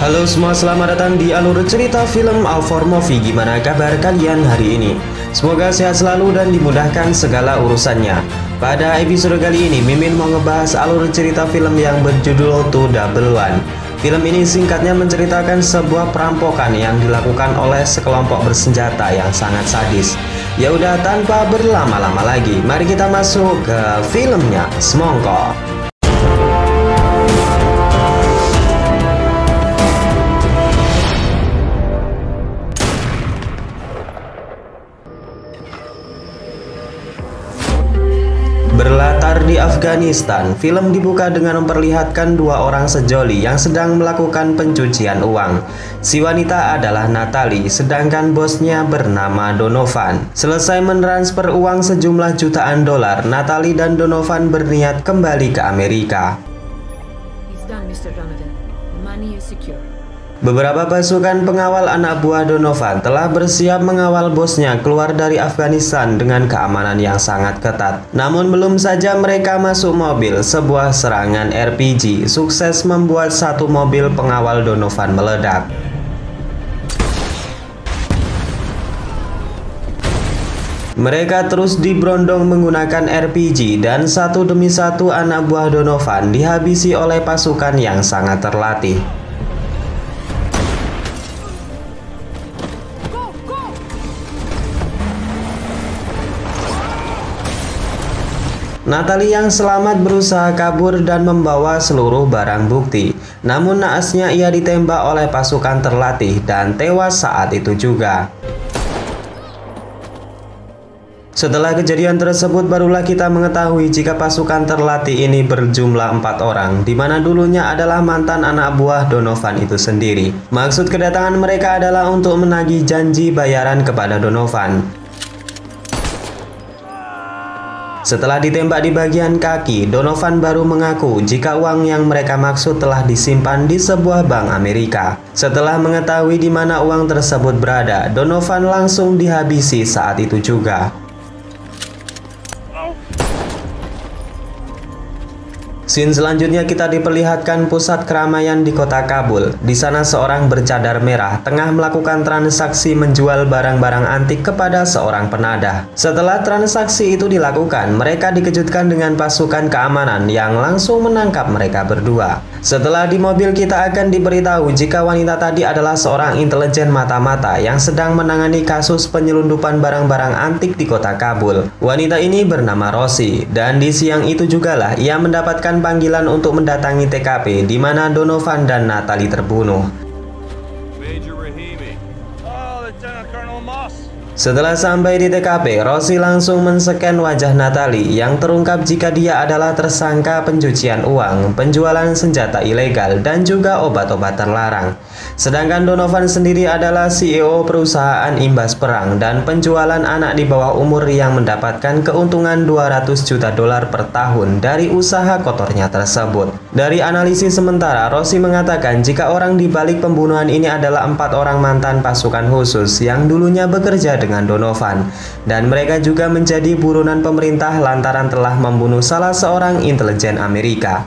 Halo semua, selamat datang di alur cerita film All for Movie. Gimana kabar kalian hari ini? Semoga sehat selalu dan dimudahkan segala urusannya. Pada episode kali ini, Mimin mau ngebahas alur cerita film yang berjudul To Double One. Film ini singkatnya menceritakan sebuah perampokan yang dilakukan oleh sekelompok bersenjata yang sangat sadis. Ya udah, tanpa berlama-lama lagi, mari kita masuk ke filmnya. Semongko. Berlatar di Afghanistan, film dibuka dengan memperlihatkan dua orang sejoli yang sedang melakukan pencucian uang. Si wanita adalah Natalie, sedangkan bosnya bernama Donovan. Selesai mentransfer uang sejumlah jutaan dolar, Natalie dan Donovan berniat kembali ke Amerika. It's done, Mr. Donovan. The money is secure. Beberapa pasukan pengawal anak buah Donovan telah bersiap mengawal bosnya keluar dari Afghanistan dengan keamanan yang sangat ketat. Namun belum saja mereka masuk mobil, sebuah serangan RPG sukses membuat satu mobil pengawal Donovan meledak. Mereka terus diberondong menggunakan RPG dan satu demi satu anak buah Donovan dihabisi oleh pasukan yang sangat terlatih. Natalie yang selamat berusaha kabur dan membawa seluruh barang bukti. Namun naasnya ia ditembak oleh pasukan terlatih dan tewas saat itu juga. Setelah kejadian tersebut barulah kita mengetahui jika pasukan terlatih ini berjumlah 4 orang, di mana dulunya adalah mantan anak buah Donovan itu sendiri. Maksud kedatangan mereka adalah untuk menagih janji bayaran kepada Donovan. Setelah ditembak di bagian kaki, Donovan baru mengaku jika uang yang mereka maksud telah disimpan di sebuah bank Amerika. Setelah mengetahui di mana uang tersebut berada, Donovan langsung dihabisi saat itu juga. Scene selanjutnya kita diperlihatkan pusat keramaian di kota Kabul. Di sana seorang bercadar merah tengah melakukan transaksi menjual barang-barang antik kepada seorang penadah. Setelah transaksi itu dilakukan, mereka dikejutkan dengan pasukan keamanan yang langsung menangkap mereka berdua. Setelah di mobil kita akan diberitahu jika wanita tadi adalah seorang intelijen mata-mata yang sedang menangani kasus penyelundupan barang-barang antik di kota Kabul. Wanita ini bernama Rosie, dan di siang itu jugalah ia mendapatkan panggilan untuk mendatangi TKP di mana Donovan dan Natalie terbunuh. Setelah sampai di TKP, Rosie langsung men-scan wajah Natalie yang terungkap jika dia adalah tersangka pencucian uang, penjualan senjata ilegal, dan juga obat-obat terlarang. Sedangkan Donovan sendiri adalah CEO perusahaan imbas perang dan penjualan anak di bawah umur yang mendapatkan keuntungan 200 juta dolar per tahun dari usaha kotornya tersebut. Dari analisis sementara, Rosie mengatakan jika orang di balik pembunuhan ini adalah 4 orang mantan pasukan khusus yang dulunya bekerja dengan Donovan, dan mereka juga menjadi buronan pemerintah lantaran telah membunuh salah seorang intelijen Amerika.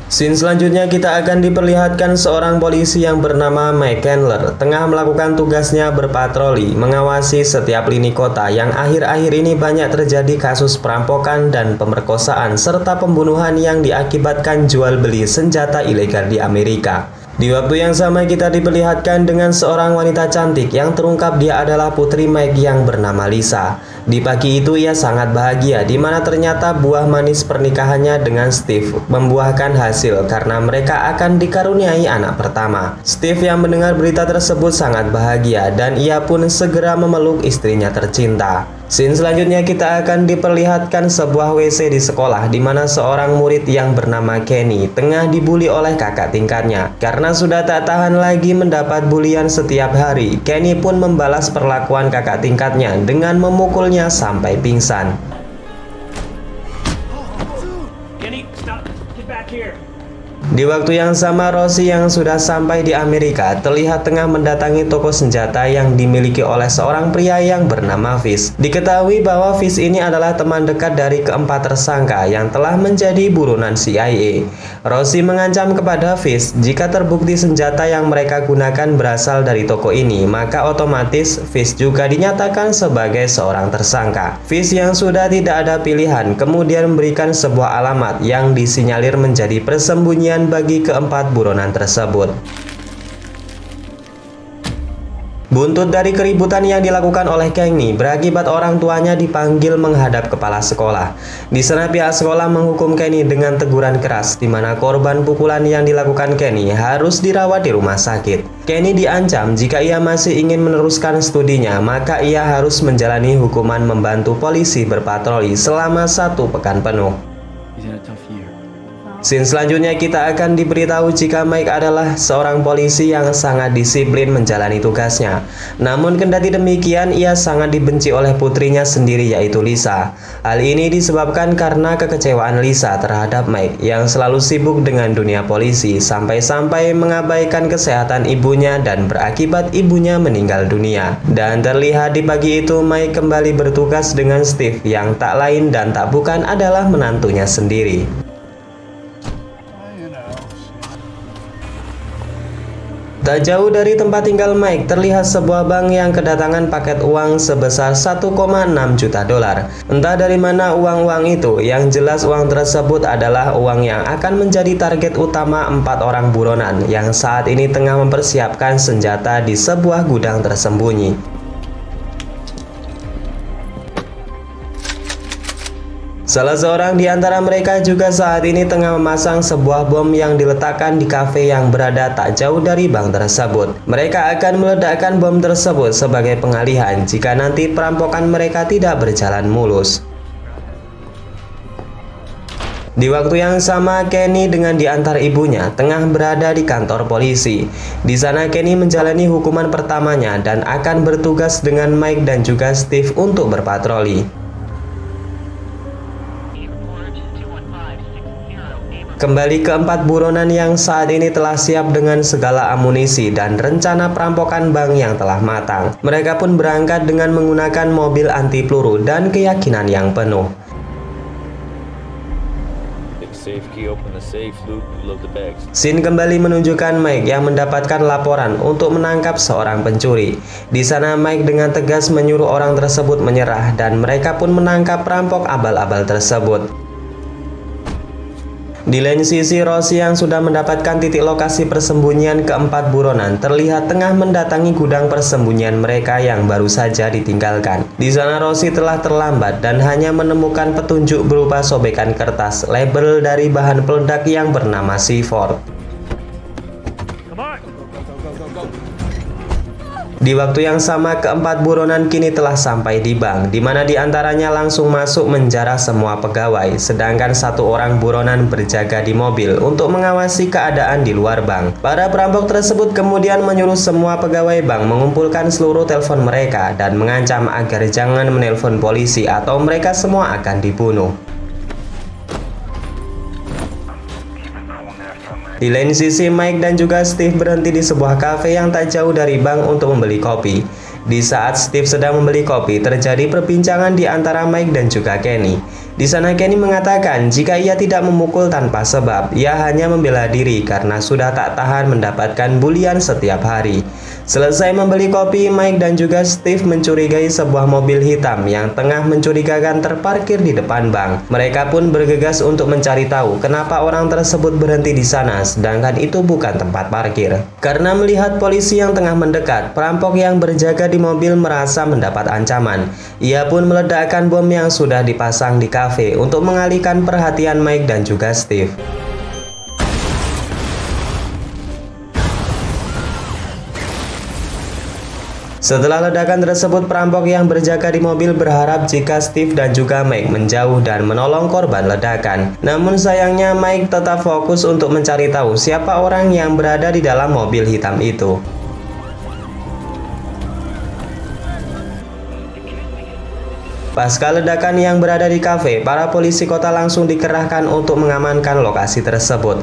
Scene selanjutnya kita akan diperlihatkan seorang polisi yang bernama Mike Candler tengah melakukan tugasnya berpatroli mengawasi setiap lini kota yang akhir-akhir ini banyak terjadi kasus perampokan dan pemerkosaan serta pembunuhan yang diakibatkan jual beli senjata ilegal di Amerika. Di waktu yang sama kita diperlihatkan dengan seorang wanita cantik yang terungkap dia adalah putri Mike yang bernama Lisa. Di pagi itu ia sangat bahagia di mana ternyata buah manis pernikahannya dengan Steve membuahkan hasil karena mereka akan dikaruniai anak pertama. Steve yang mendengar berita tersebut sangat bahagia dan ia pun segera memeluk istrinya tercinta. Scene selanjutnya kita akan diperlihatkan sebuah WC di sekolah di mana seorang murid yang bernama Kenny tengah dibuli oleh kakak tingkatnya. Karena sudah tak tahan lagi mendapat bulian setiap hari, Kenny pun membalas perlakuan kakak tingkatnya dengan memukulnya sampai pingsan. Di waktu yang sama, Rosie yang sudah sampai di Amerika terlihat tengah mendatangi toko senjata yang dimiliki oleh seorang pria yang bernama Fish. Diketahui bahwa Fish ini adalah teman dekat dari keempat tersangka yang telah menjadi buronan CIA. Rosie mengancam kepada Fish jika terbukti senjata yang mereka gunakan berasal dari toko ini, maka otomatis Fish juga dinyatakan sebagai seorang tersangka. Fish yang sudah tidak ada pilihan kemudian memberikan sebuah alamat yang disinyalir menjadi persembunyian bagi keempat buronan tersebut. Buntut dari keributan yang dilakukan oleh Kenny berakibat orang tuanya dipanggil menghadap kepala sekolah. Di sana pihak sekolah menghukum Kenny dengan teguran keras, di mana korban pukulan yang dilakukan Kenny harus dirawat di rumah sakit. Kenny diancam jika ia masih ingin meneruskan studinya, maka ia harus menjalani hukuman membantu polisi berpatroli selama 1 pekan penuh. Scene selanjutnya kita akan diberitahu jika Mike adalah seorang polisi yang sangat disiplin menjalani tugasnya. Namun kendati demikian, ia sangat dibenci oleh putrinya sendiri yaitu Lisa. Hal ini disebabkan karena kekecewaan Lisa terhadap Mike yang selalu sibuk dengan dunia polisi sampai-sampai mengabaikan kesehatan ibunya dan berakibat ibunya meninggal dunia. Dan terlihat di pagi itu Mike kembali bertugas dengan Steve yang tak lain dan tak bukan adalah menantunya sendiri. Tak jauh dari tempat tinggal Mike terlihat sebuah bank yang kedatangan paket uang sebesar 1,6 juta dolar. Entah dari mana uang-uang itu, yang jelas uang tersebut adalah uang yang akan menjadi target utama 4 orang buronan yang saat ini tengah mempersiapkan senjata di sebuah gudang tersembunyi. Salah seorang di antara mereka juga saat ini tengah memasang sebuah bom yang diletakkan di kafe yang berada tak jauh dari bank tersebut. Mereka akan meledakkan bom tersebut sebagai pengalihan jika nanti perampokan mereka tidak berjalan mulus. Di waktu yang sama, Kenny dengan diantar ibunya tengah berada di kantor polisi. Di sana Kenny menjalani hukuman pertamanya dan akan bertugas dengan Mike dan juga Steve untuk berpatroli. Kembali keempat buronan yang saat ini telah siap dengan segala amunisi dan rencana perampokan bank yang telah matang. Mereka pun berangkat dengan menggunakan mobil anti peluru dan keyakinan yang penuh. Scene kembali menunjukkan Mike yang mendapatkan laporan untuk menangkap seorang pencuri. Di sana Mike dengan tegas menyuruh orang tersebut menyerah dan mereka pun menangkap perampok abal-abal tersebut. Di lain sisi, Rosie yang sudah mendapatkan titik lokasi persembunyian keempat buronan terlihat tengah mendatangi gudang persembunyian mereka yang baru saja ditinggalkan. Di sana Rosie telah terlambat dan hanya menemukan petunjuk berupa sobekan kertas label dari bahan peledak yang bernama C4. Di waktu yang sama, keempat buronan kini telah sampai di bank, di mana diantaranya langsung masuk menjarah semua pegawai, sedangkan 1 orang buronan berjaga di mobil untuk mengawasi keadaan di luar bank. Para perampok tersebut kemudian menyuruh semua pegawai bank mengumpulkan seluruh telepon mereka dan mengancam agar jangan menelpon polisi atau mereka semua akan dibunuh. Di lain sisi, Mike dan juga Steve berhenti di sebuah kafe yang tak jauh dari bank untuk membeli kopi. Di saat Steve sedang membeli kopi, terjadi perbincangan di antara Mike dan juga Kenny. Di sana Kenny mengatakan jika ia tidak memukul tanpa sebab, ia hanya membela diri karena sudah tak tahan mendapatkan bulian setiap hari. Selesai membeli kopi, Mike dan juga Steve mencurigai sebuah mobil hitam yang tengah mencurigakan terparkir di depan bank. Mereka pun bergegas untuk mencari tahu kenapa orang tersebut berhenti di sana, sedangkan itu bukan tempat parkir. Karena melihat polisi yang tengah mendekat, perampok yang berjaga di mobil merasa mendapat ancaman. Ia pun meledakkan bom yang sudah dipasang di kafe untuk mengalihkan perhatian Mike dan juga Steve. Setelah ledakan tersebut, perampok yang berjaga di mobil berharap jika Steve dan juga Mike menjauh dan menolong korban ledakan. Namun sayangnya Mike tetap fokus untuk mencari tahu siapa orang yang berada di dalam mobil hitam itu. Pasca ledakan yang berada di kafe, para polisi kota langsung dikerahkan untuk mengamankan lokasi tersebut.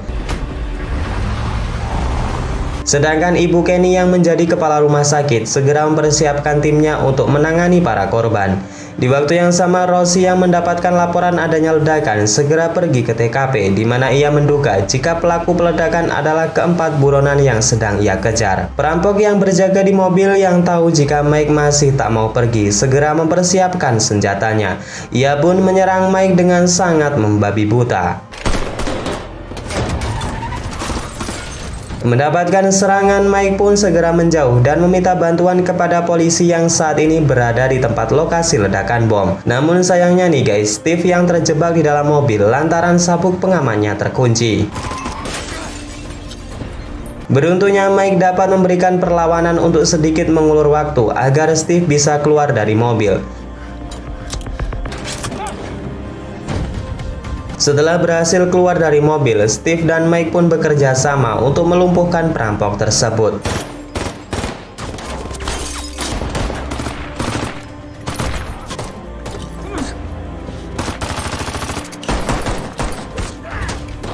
Sedangkan ibu Kenny yang menjadi kepala rumah sakit segera mempersiapkan timnya untuk menangani para korban. Di waktu yang sama, Rosie yang mendapatkan laporan adanya ledakan segera pergi ke TKP, di mana ia menduga jika pelaku peledakan adalah keempat buronan yang sedang ia kejar. Perampok yang berjaga di mobil yang tahu jika Mike masih tak mau pergi segera mempersiapkan senjatanya. Ia pun menyerang Mike dengan sangat membabi buta. Mendapatkan serangan, Mike pun segera menjauh dan meminta bantuan kepada polisi yang saat ini berada di tempat lokasi ledakan bom. Namun sayangnya nih guys, Steve yang terjebak di dalam mobil lantaran sabuk pengamannya terkunci. Beruntungnya Mike dapat memberikan perlawanan untuk sedikit mengulur waktu agar Steve bisa keluar dari mobil. Setelah berhasil keluar dari mobil, Steve dan Mike pun bekerja sama untuk melumpuhkan perampok tersebut.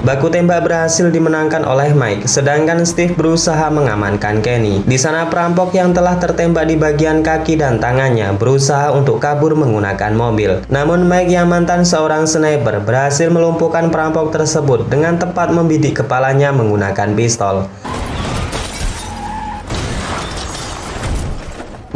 Baku tembak berhasil dimenangkan oleh Mike, sedangkan Steve berusaha mengamankan Kenny. Di sana perampok yang telah tertembak di bagian kaki dan tangannya berusaha untuk kabur menggunakan mobil. Namun Mike yang mantan seorang sniper berhasil melumpuhkan perampok tersebut dengan tepat membidik kepalanya menggunakan pistol.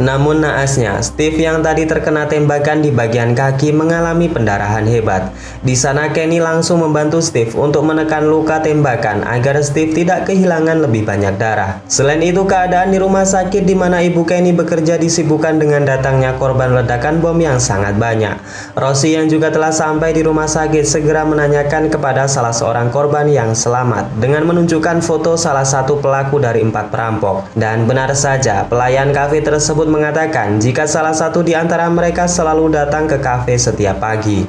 Namun naasnya, Steve yang tadi terkena tembakan di bagian kaki mengalami pendarahan hebat. Di sana Kenny langsung membantu Steve untuk menekan luka tembakan agar Steve tidak kehilangan lebih banyak darah. Selain itu, keadaan di rumah sakit di mana ibu Kenny bekerja disibukkan dengan datangnya korban ledakan bom yang sangat banyak. Rosie yang juga telah sampai di rumah sakit segera menanyakan kepada salah seorang korban yang selamat dengan menunjukkan foto salah satu pelaku dari 4 perampok. Dan benar saja, pelayan kafe tersebut mengatakan jika salah satu di antara mereka selalu datang ke kafe setiap pagi.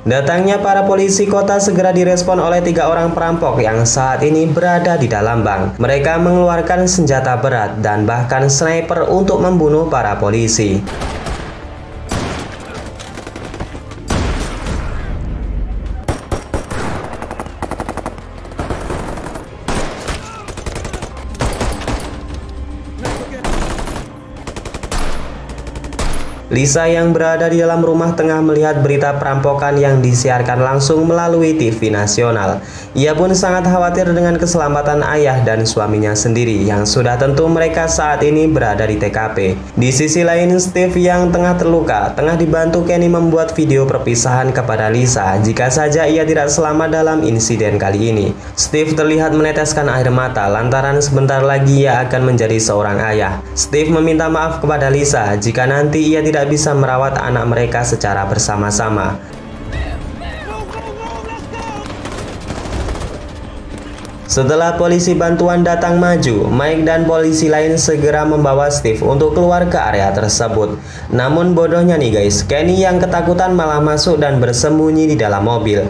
Datangnya para polisi kota segera direspon oleh 3 orang perampok yang saat ini berada di dalam bank. Mereka mengeluarkan senjata berat dan bahkan sniper untuk membunuh para polisi. Lisa yang berada di dalam rumah tengah melihat berita perampokan yang disiarkan langsung melalui TV nasional. Ia pun sangat khawatir dengan keselamatan ayah dan suaminya sendiri yang sudah tentu mereka saat ini berada di TKP. Di sisi lain, Steve yang tengah terluka tengah dibantu Kenny membuat video perpisahan kepada Lisa jika saja ia tidak selamat dalam insiden kali ini. Steve terlihat meneteskan air mata lantaran sebentar lagi ia akan menjadi seorang ayah. Steve meminta maaf kepada Lisa jika nanti ia tidak bisa merawat anak mereka secara bersama-sama. Setelah polisi bantuan datang maju, Mike dan polisi lain segera membawa Steve untuk keluar ke area tersebut. Namun bodohnya nih guys, Kenny yang ketakutan malah masuk dan bersembunyi di dalam mobil.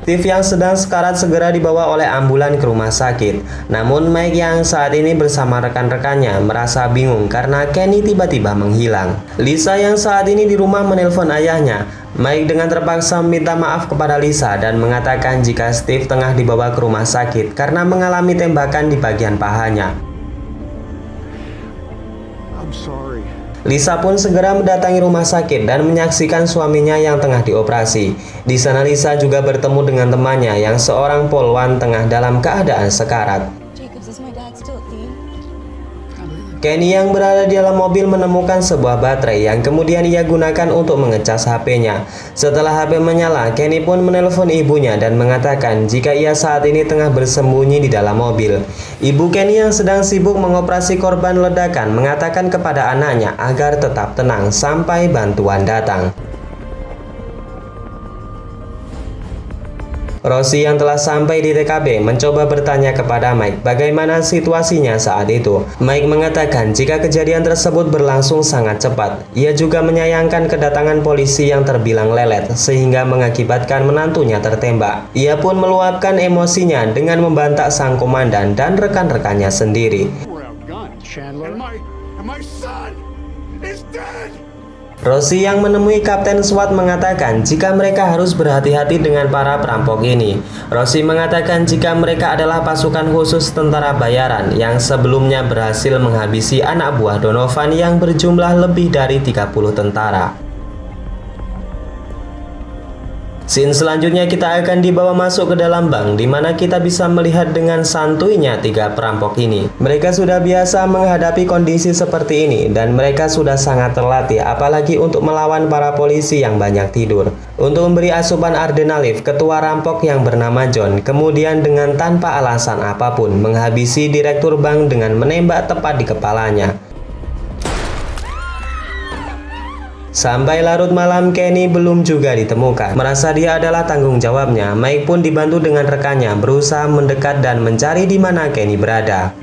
Steve yang sedang sekarat segera dibawa oleh ambulan ke rumah sakit. Namun Mike yang saat ini bersama rekan-rekannya merasa bingung karena Kenny tiba-tiba menghilang. Lisa yang saat ini di rumah menelpon ayahnya. Mike dengan terpaksa meminta maaf kepada Lisa dan mengatakan jika Steve tengah dibawa ke rumah sakit karena mengalami tembakan di bagian pahanya. I'm sorry. Lisa pun segera mendatangi rumah sakit dan menyaksikan suaminya yang tengah dioperasi. Di sana Lisa juga bertemu dengan temannya yang seorang polwan tengah dalam keadaan sekarat. Kenny yang berada di dalam mobil menemukan sebuah baterai yang kemudian ia gunakan untuk mengecas HP-nya. Setelah HP menyala, Kenny pun menelpon ibunya dan mengatakan jika ia saat ini tengah bersembunyi di dalam mobil. Ibu Kenny yang sedang sibuk mengoperasi korban ledakan mengatakan kepada anaknya agar tetap tenang sampai bantuan datang. Rosie yang telah sampai di TKP mencoba bertanya kepada Mike bagaimana situasinya saat itu. Mike mengatakan jika kejadian tersebut berlangsung sangat cepat. Ia juga menyayangkan kedatangan polisi yang terbilang lelet sehingga mengakibatkan menantunya tertembak. Ia pun meluapkan emosinya dengan membantak sang komandan dan rekan-rekannya sendiri. Chandler. And my son! Rosie yang menemui Kapten SWAT mengatakan jika mereka harus berhati-hati dengan para perampok ini. Rosie mengatakan jika mereka adalah pasukan khusus tentara bayaran yang sebelumnya berhasil menghabisi anak buah Donovan yang berjumlah lebih dari 30 tentara. Scene selanjutnya kita akan dibawa masuk ke dalam bank di mana kita bisa melihat dengan santuinya 3 perampok ini. Mereka sudah biasa menghadapi kondisi seperti ini dan mereka sudah sangat terlatih apalagi untuk melawan para polisi yang banyak tidur. Untuk memberi asupan adrenalin, ketua rampok yang bernama John kemudian dengan tanpa alasan apapun menghabisi direktur bank dengan menembak tepat di kepalanya. Sampai larut malam Kenny belum juga ditemukan. Merasa dia adalah tanggung jawabnya, Mike pun dibantu dengan rekannya berusaha mendekat dan mencari di mana Kenny berada.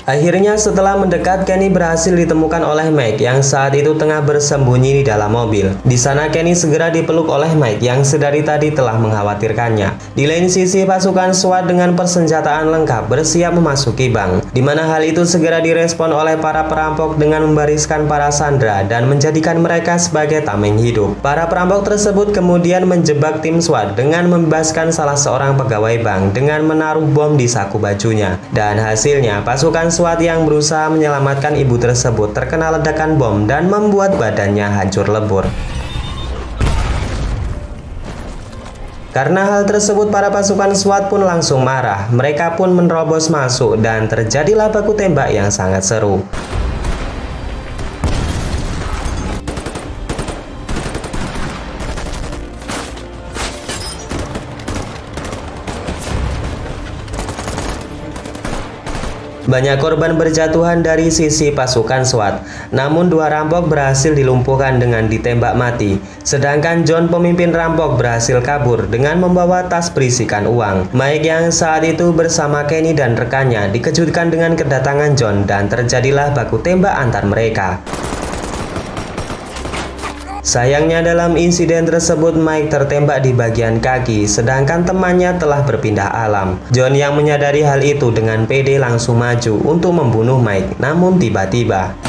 Akhirnya setelah mendekat, Kenny berhasil ditemukan oleh Mike yang saat itu tengah bersembunyi di dalam mobil. Di sana Kenny segera dipeluk oleh Mike yang sedari tadi telah mengkhawatirkannya. Di lain sisi pasukan SWAT dengan persenjataan lengkap bersiap memasuki bank, di mana hal itu segera direspon oleh para perampok dengan membariskan para sandera dan menjadikan mereka sebagai tameng hidup. Para perampok tersebut kemudian menjebak tim SWAT dengan membebaskan salah seorang pegawai bank dengan menaruh bom di saku bajunya. Dan hasilnya pasukan SWAT yang berusaha menyelamatkan ibu tersebut terkena ledakan bom dan membuat badannya hancur lebur. Karena hal tersebut para pasukan SWAT pun langsung marah. Mereka pun menerobos masuk dan terjadilah baku tembak yang sangat seru. Banyak korban berjatuhan dari sisi pasukan SWAT, namun 2 rampok berhasil dilumpuhkan dengan ditembak mati. Sedangkan John pemimpin rampok berhasil kabur dengan membawa tas berisikan uang. Mike yang saat itu bersama Kenny dan rekannya dikejutkan dengan kedatangan John dan terjadilah baku tembak antar mereka. Sayangnya dalam insiden tersebut Mike tertembak di bagian kaki, sedangkan temannya telah berpindah alam. John yang menyadari hal itu dengan pede langsung maju untuk membunuh Mike, namun tiba-tiba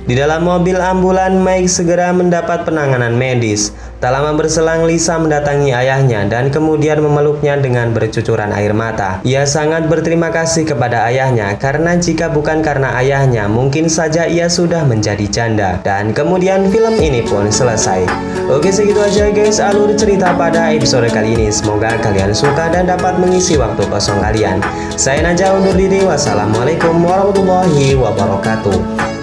di dalam mobil ambulan Mike segera mendapat penanganan medis. Tak lama berselang Lisa mendatangi ayahnya dan kemudian memeluknya dengan bercucuran air mata. Ia sangat berterima kasih kepada ayahnya karena jika bukan karena ayahnya mungkin saja ia sudah menjadi janda. Dan kemudian film ini pun selesai. Oke, segitu aja guys alur cerita pada episode kali ini. Semoga kalian suka dan dapat mengisi waktu kosong kalian. Saya Najah undur diri. Wassalamualaikum warahmatullahi wabarakatuh.